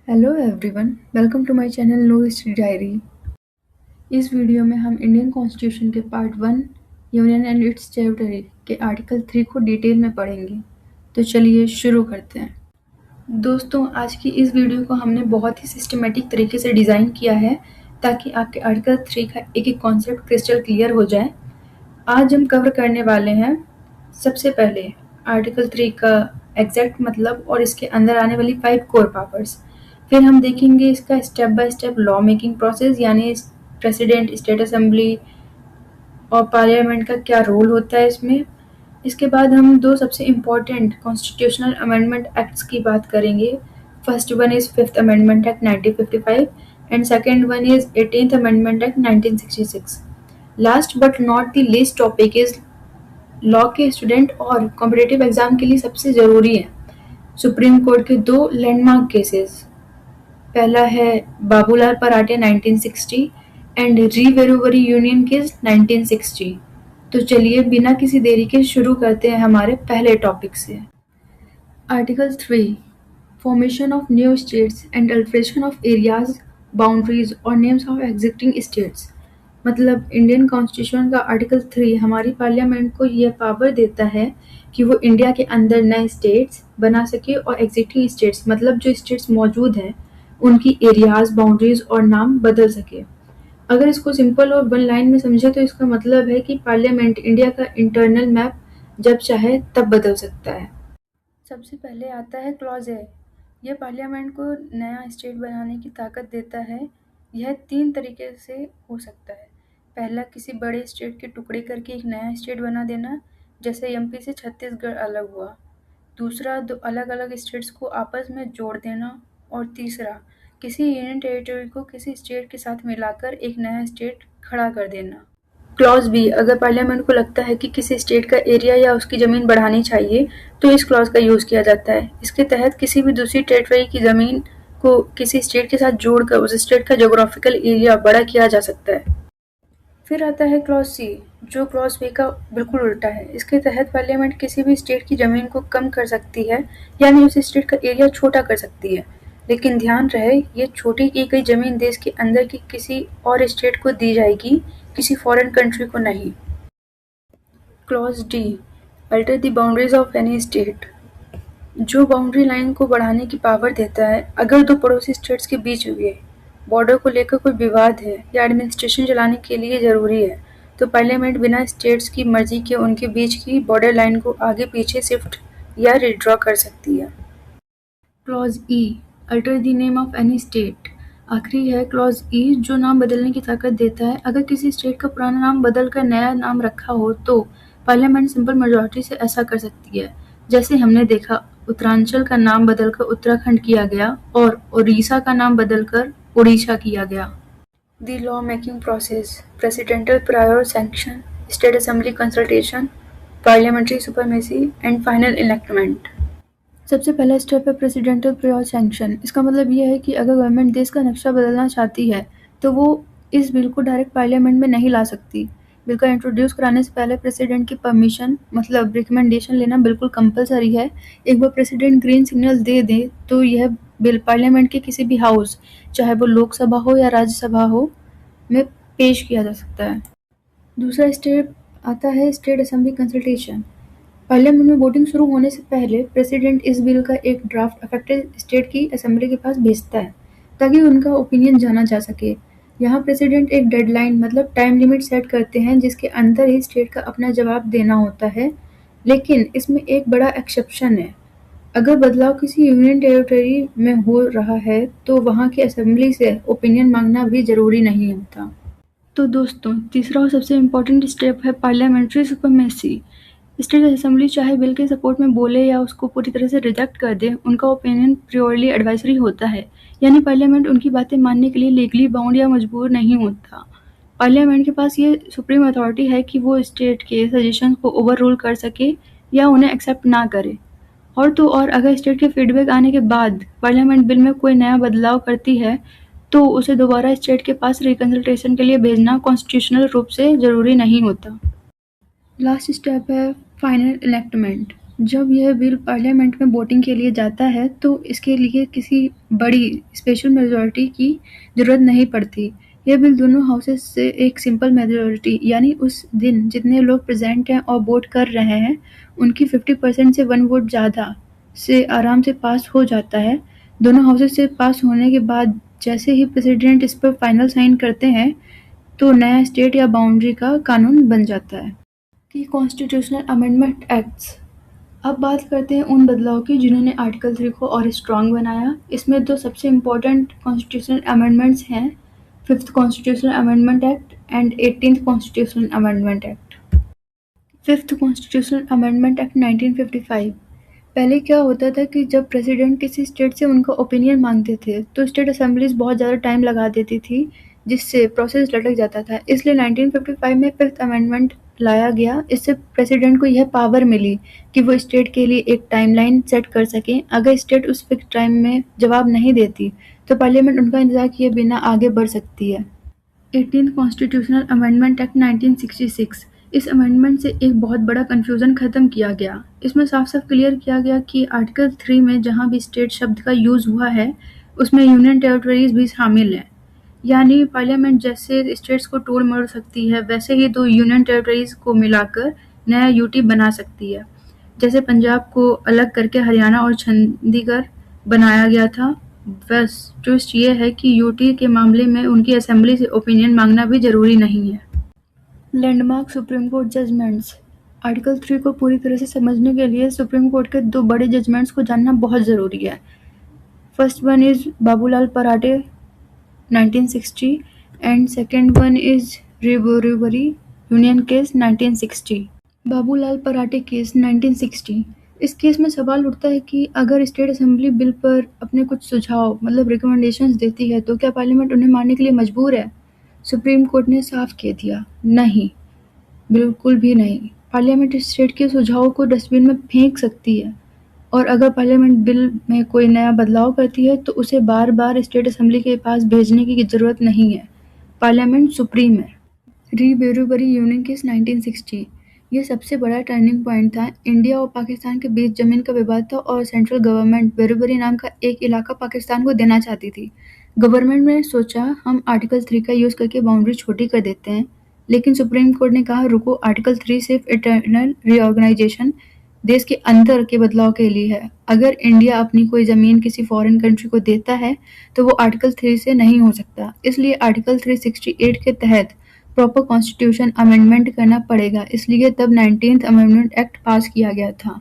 Hello everyone, welcome to my channel no history diary. इस वीडियो में हम इंडियन कॉन्स्टिट्यूशन के part 1 union and its territory के आर्टिकल 3 को डिटेल में पढ़ेंगे। तो चलिए शुरू करते हैं। दोस्तों, आज की इस वीडियो को हमने बहुत ही सिस्टमेटिक तरीके से डिज़ाइन किया है ताकि आपके आर्टिकल 3 का एक एक कॉन्सेप्ट क्रिस्टल क्लियर हो जाए। आज हम कवर करने वाले हैं सबसे पहले आर्टिकल 3 का एग्जैक्ट मतलब और इसके अंदर आने वाली 5 कोर पावर्स। फिर हम देखेंगे इसका step by step law making process, यानी प्रेसिडेंट, स्टेट असेंबली और पार्लियामेंट का क्या रोल होता है इसमें। इसके बाद हम दो सबसे इम्पोर्टेंट कॉन्स्टिट्यूशनल अमेंडमेंट एक्ट्स की बात करेंगे। First one is fifth amendment act 1955 and second one is 18th amendment act 1966। Last but not the least topic is law के स्टूडेंट और कॉम्पिटिटिव एग्जाम के लिए सबसे ज़रूरी है सुप्रीम कोर्ट के दो लैंडमार्क केसेस। पहला है Babulal Parate 1960 and री-वेरुवरी union case 1960। तो चलिए बिना किसी देरी के शुरू करते हैं हमारे पहले टॉपिक से। Article 3 formation of new states and alteration of areas, boundaries और नेम्स ऑफ एग्जिस्टिंग स्टेट्स। मतलब इंडियन कॉन्स्टिट्यूशन का आर्टिकल 3 हमारी पार्लियामेंट को यह पावर देता है कि वो इंडिया के अंदर नए स्टेट्स बना सके और एग्जिस्टिंग स्टेट्स मतलब जो स्टेट्स मौजूद हैं उनकी एरियाज, बाउंड्रीज और नाम बदल सके। अगर इसको सिंपल और वन लाइन में समझे तो इसका मतलब है कि पार्लियामेंट इंडिया का इंटरनल मैप जब चाहे तब बदल सकता है। सबसे पहले आता है क्लॉज ए। यह पार्लियामेंट को नया स्टेट बनाने की ताकत देता है। यह 3 तरीके से हो सकता है। पहला, किसी बड़े स्टेट के टुकड़े करके एक नया स्टेट बना देना, जैसे एमपी से छत्तीसगढ़ अलग हुआ। दूसरा, दो अलग अलग स्टेट्स को आपस में जोड़ देना। और तीसरा, किसी यूनियन टेरिटरी को किसी स्टेट के साथ मिलाकर एक नया स्टेट खड़ा कर देना। क्लॉज बी, अगर पार्लियामेंट को लगता है कि किसी स्टेट का एरिया या उसकी ज़मीन बढ़ानी चाहिए तो इस क्लॉज का यूज़ किया जाता है। इसके तहत किसी भी दूसरी टेरिटरी की ज़मीन को किसी स्टेट के साथ जोड़कर उस स्टेट का ज्योग्राफिकल एरिया बड़ा किया जा सकता है। फिर आता है क्लॉज सी, जो क्लॉज बी का बिल्कुल उल्टा है। इसके तहत पार्लियामेंट किसी भी स्टेट की ज़मीन को कम कर सकती है, यानी उस स्टेट का एरिया छोटा कर सकती है। लेकिन ध्यान रहे, ये छोटी की गई ज़मीन देश के अंदर की किसी और स्टेट को दी जाएगी, किसी फॉरेन कंट्री को नहीं। Clause D, alter the boundaries of any state, जो बाउंड्री लाइन को बढ़ाने की पावर देता है। अगर दो पड़ोसी स्टेट्स के बीच हुए बॉर्डर को लेकर कोई विवाद है या एडमिनिस्ट्रेशन चलाने के लिए ज़रूरी है तो पार्लियामेंट बिना स्टेट्स की मर्जी के उनके बीच की बॉर्डर लाइन को आगे पीछे शिफ्ट या रिड्रॉ कर सकती है। Clause E, alter the name of any state. आखिरी है क्लॉज ई, जो नाम बदलने की ताकत देता है। अगर किसी स्टेट का पुराना नाम बदल कर नया नाम रखा हो तो पार्लियामेंट सिंपल मेजॉरिटी से ऐसा कर सकती है। जैसे हमने देखा, उत्तरांचल का नाम बदलकर उत्तराखंड किया गया और उड़ीसा का नाम बदलकर उड़ीसा किया गया। The law making process, presidential prior sanction, state assembly consultation, parliamentary supremacy and final enactment. सबसे पहला स्टेप है प्रेसिडेंटल प्रायर सैंक्शन। इसका मतलब यह है कि अगर गवर्नमेंट देश का नक्शा बदलना चाहती है तो वो इस बिल को डायरेक्ट पार्लियामेंट में नहीं ला सकती। बिल का इंट्रोड्यूस कराने से पहले प्रेसिडेंट की परमिशन मतलब रिकमेंडेशन लेना बिल्कुल कंपलसरी है। एक बार प्रेसिडेंट ग्रीन सिग्नल दे दे तो यह बिल पार्लियामेंट के किसी भी हाउस, चाहे वो लोकसभा हो या राज्यसभा हो, में पेश किया जा सकता है। दूसरा स्टेप आता है स्टेट असेंबली कंसल्टेशन। पार्लियामेंट में वोटिंग शुरू होने से पहले प्रेसिडेंट इस बिल का एक ड्राफ्ट अफेक्टेड स्टेट की असेंबली के पास भेजता है ताकि उनका ओपिनियन जाना जा सके। यहाँ प्रेसिडेंट एक डेडलाइन मतलब टाइम लिमिट सेट करते हैं जिसके अंदर ही स्टेट का अपना जवाब देना होता है। लेकिन इसमें एक बड़ा एक्सेप्शन है। अगर बदलाव किसी यूनियन टेरिटरी में हो रहा है तो वहाँ की असेंबली से ओपिनियन मांगना भी जरूरी नहीं होता। तो दोस्तों, तीसरा और सबसे इम्पोर्टेंट स्टेप है पार्लियामेंट्री सुपरमेसी। स्टेट असेंबली चाहे बिल के सपोर्ट में बोले या उसको पूरी तरह से रिजेक्ट कर दे, उनका ओपिनियन प्योरली एडवाइजरी होता है, यानी पार्लियामेंट उनकी बातें मानने के लिए लीगली बाउंड या मजबूर नहीं होता। पार्लियामेंट के पास ये सुप्रीम अथॉरिटी है कि वो स्टेट के सजेशन को ओवर रूल कर सके या उन्हें एक्सेप्ट ना करे। और तो और अगर स्टेट के फीडबैक आने के बाद पार्लियामेंट बिल में कोई नया बदलाव करती है तो उसे दोबारा स्टेट के पास रिकंसल्टेशन के लिए भेजना कॉन्स्टिट्यूशनल रूप से ज़रूरी नहीं होता। लास्ट स्टेप है फाइनल इलेक्टमेंट, जब यह बिल पार्लियामेंट में वोटिंग के लिए जाता है तो इसके लिए किसी बड़ी स्पेशल मेजॉरिटी की ज़रूरत नहीं पड़ती। यह बिल दोनों हाउसेस से एक सिंपल मेजॉरिटी यानी उस दिन जितने लोग प्रेजेंट हैं और वोट कर रहे हैं उनकी 50% से 1 वोट ज़्यादा से आराम से पास हो जाता है। दोनों हाउसेस से पास होने के बाद जैसे ही प्रेसिडेंट इस पर फाइनल साइन करते हैं तो नया स्टेट या बाउंड्री का कानून बन जाता है। कि कॉन्स्टिट्यूशनल अमेंडमेंट एक्ट्स। अब बात करते हैं उन बदलाव की जिन्होंने आर्टिकल 3 को और स्ट्रॉन्ग बनाया। इसमें दो सबसे इम्पोर्टेंट कॉन्स्टिट्यूशनल अमेंडमेंट्स हैं, 5th constitutional amendment act and 18th constitutional amendment act. 5th constitutional amendment act 1955। पहले क्या होता था कि जब प्रेसिडेंट किसी स्टेट से उनका ओपिनियन मांगते थे तो स्टेट असेंबलीज बहुत ज़्यादा टाइम लगा देती थी जिससे प्रोसेस लटक जाता था। इसलिए 1955 में 5th अमेंडमेंट लाया गया। इससे प्रेसिडेंट को यह पावर मिली कि वो स्टेट के लिए एक टाइमलाइन सेट कर सकें। अगर स्टेट उस फिक्स टाइम में जवाब नहीं देती तो पार्लियामेंट उनका इंतजार किए बिना आगे बढ़ सकती है। 18th constitutional amendment act 1966। इस अमेंडमेंट से एक बहुत बड़ा कन्फ्यूजन खत्म किया गया। इसमें साफ साफ क्लियर किया गया कि आर्टिकल 3 में जहां भी स्टेट शब्द का यूज हुआ है उसमें यूनियन टेरिटरीज भी शामिल हैं। यानी पार्लियामेंट जैसे स्टेट्स को तोड़ मरोड़ सकती है वैसे ही दो यूनियन टेरिटरीज को मिलाकर नया यूटी बना सकती है। जैसे पंजाब को अलग करके हरियाणा और चंडीगढ़ बनाया गया था। बस ट्विस्ट ये है कि यूटी के मामले में उनकी असेंबली से ओपिनियन मांगना भी जरूरी नहीं है। Landmark supreme court judgments. Article 3 को पूरी तरह से समझने के लिए सुप्रीम कोर्ट के दो बड़े जजमेंट्स को जानना बहुत ज़रूरी है। First one is Babulal Parate 1960 and second one is रिबोरी union case 1960। Babulal Parate case 1960। इस केस में सवाल उठता है कि अगर स्टेट असेंबली बिल पर अपने कुछ सुझाव मतलब रिकमेंडेशंस देती है तो क्या पार्लियामेंट उन्हें मानने के लिए मजबूर है? सुप्रीम कोर्ट ने साफ कह दिया, नहीं, बिल्कुल भी नहीं। पार्लियामेंट स्टेट के सुझावों को डस्टबिन में फेंक सकती है और अगर पार्लियामेंट बिल में कोई नया बदलाव करती है तो उसे बार बार स्टेट असेंबली के पास भेजने की ज़रूरत नहीं है। पार्लियामेंट सुप्रीम है। री-बेरूबरी यूनियन केस 1960। ये सबसे बड़ा टर्निंग पॉइंट था। इंडिया और पाकिस्तान के बीच ज़मीन का विवाद था और सेंट्रल गवर्नमेंट बेरूबरी नाम का एक इलाका पाकिस्तान को देना चाहती थी। गवर्नमेंट ने सोचा हम आर्टिकल 3 का यूज़ करके बाउंड्री छोटी कर देते हैं, लेकिन सुप्रीम कोर्ट ने कहा रुको, आर्टिकल 3 सिर्फ इंटरनल रीऑर्गेनाइजेशन देश के अंदर के बदलाव के लिए है। अगर इंडिया अपनी कोई ज़मीन किसी फॉरेन कंट्री को देता है तो वो आर्टिकल 3 से नहीं हो सकता। इसलिए आर्टिकल 368 के तहत प्रॉपर कॉन्स्टिट्यूशन अमेंडमेंट करना पड़ेगा। इसलिए तब 19th अमेंडमेंट एक्ट पास किया गया था।